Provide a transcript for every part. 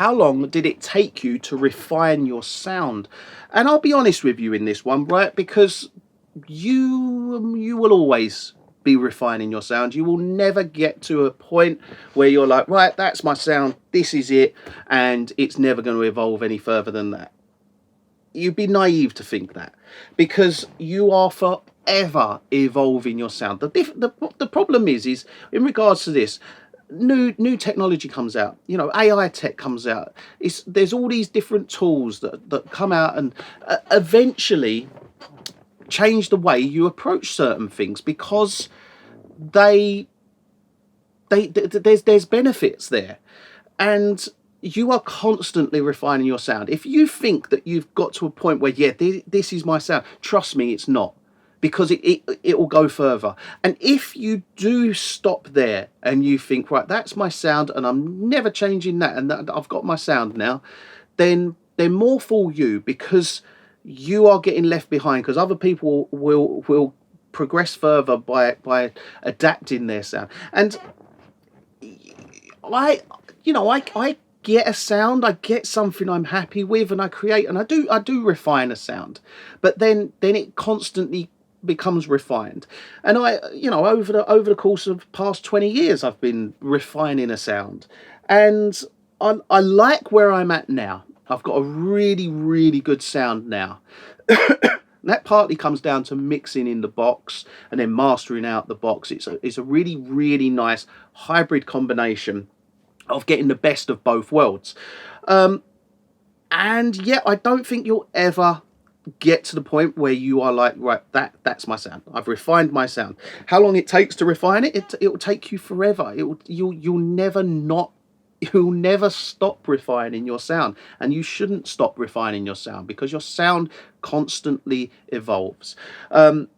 how long did it take you to refine your sound? And I'll be honest with you in this one, right? Because you will always be refining your sound. You will never get to a point where you're like, right, that's my sound, this is it, and it's never going to evolve any further than that. You'd be naive to think that, because you are forever evolving your sound. The problem is in regards to this, new technology comes out, you know, AI tech comes out. There's all these different tools that come out and eventually change the way you approach certain things, because there's benefits there, and you are constantly refining your sound. If you think that you've got to a point where, yeah, this is my sound, trust me, it's not, because it will go further. And if you do stop there and you think, right, that's my sound and I'm never changing that, and that I've got my sound now, then more fool you, because you are getting left behind, because other people will progress further by adapting their sound. And I get a sound, I get something I'm happy with, and I create, and I do refine a sound, but then it constantly becomes refined. And over the course of past 20 years, I've been refining a sound, and I like where I'm at now. I've got a really, really good sound now. That partly comes down to mixing in the box and then mastering out the box. It's a really, really nice hybrid combination of getting the best of both worlds. And yeah, I don't think you'll ever get to the point where you are like, right, that's my sound. I've refined my sound. How long it takes to refine it? It will take you forever. You'll never stop refining your sound, and you shouldn't stop refining your sound, because your sound constantly evolves. Like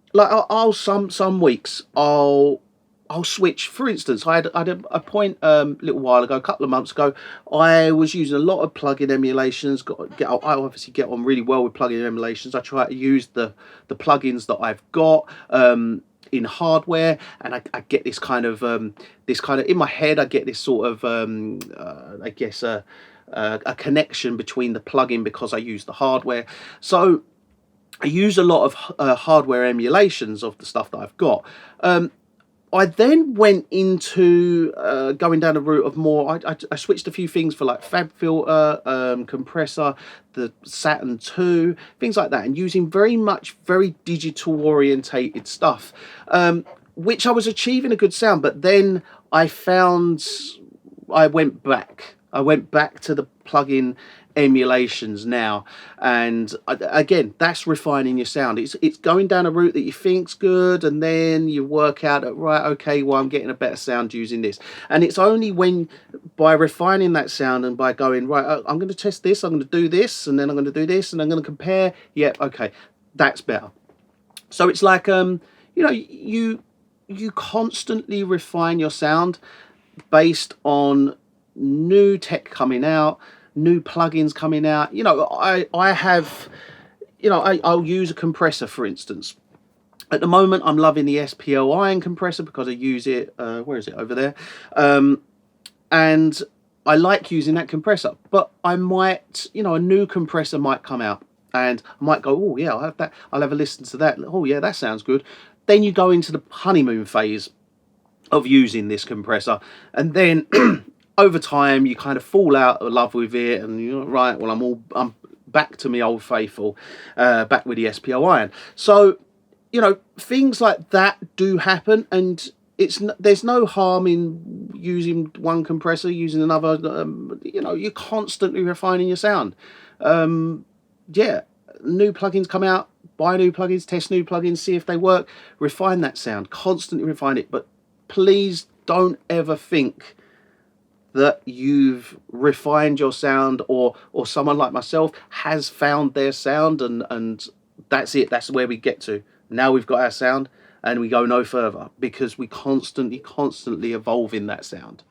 some weeks I'll switch. For instance, I had a point a little while ago, a couple of months ago. I was using a lot of plugin emulations. I obviously get on really well with plugin emulations. I try to use the plugins that I've got in hardware, and I get this kind of in my head. I get this sort of I guess a connection between the plugin, because I use the hardware. So I use a lot of hardware emulations of the stuff that I've got. I then went into going down the route of more. I switched a few things for like FabFilter, compressor, the Saturn II, things like that, and using very digital orientated stuff, which I was achieving a good sound. But then I found I went back to the plugin emulations now, and again, that's refining your sound. It's going down a route that you think's good, and then you work out that, right, okay, well, I'm getting a better sound using this. And it's only when, by refining that sound and by going, right, I'm going to test this, I'm going to do this, and then I'm going to do this, and I'm going to compare, yeah, okay, that's better. So it's like you constantly refine your sound based on new tech coming out, new plugins coming out. I'll use a compressor, for instance. At the moment, I'm loving the SPL Iron compressor, because I use it, where is it, over there, and I like using that compressor. But I might, a new compressor might come out, and I might go, oh yeah, I'll have that, I'll have a listen to that, oh yeah, that sounds good. Then you go into the honeymoon phase of using this compressor, and then over time you kind of fall out of love with it, and you're right, well, I'm back to me old faithful, back with the SPL Iron. So things like that do happen, and there's no harm in using one compressor, using another. You're constantly refining your sound. Yeah, new plugins come out, buy new plugins, test new plugins, see if they work, refine that sound, constantly refine it. But please don't ever think that you've refined your sound, or someone like myself has found their sound, and that's it, that's where we get to. Now we've got our sound and we go no further, because we constantly evolve in that sound.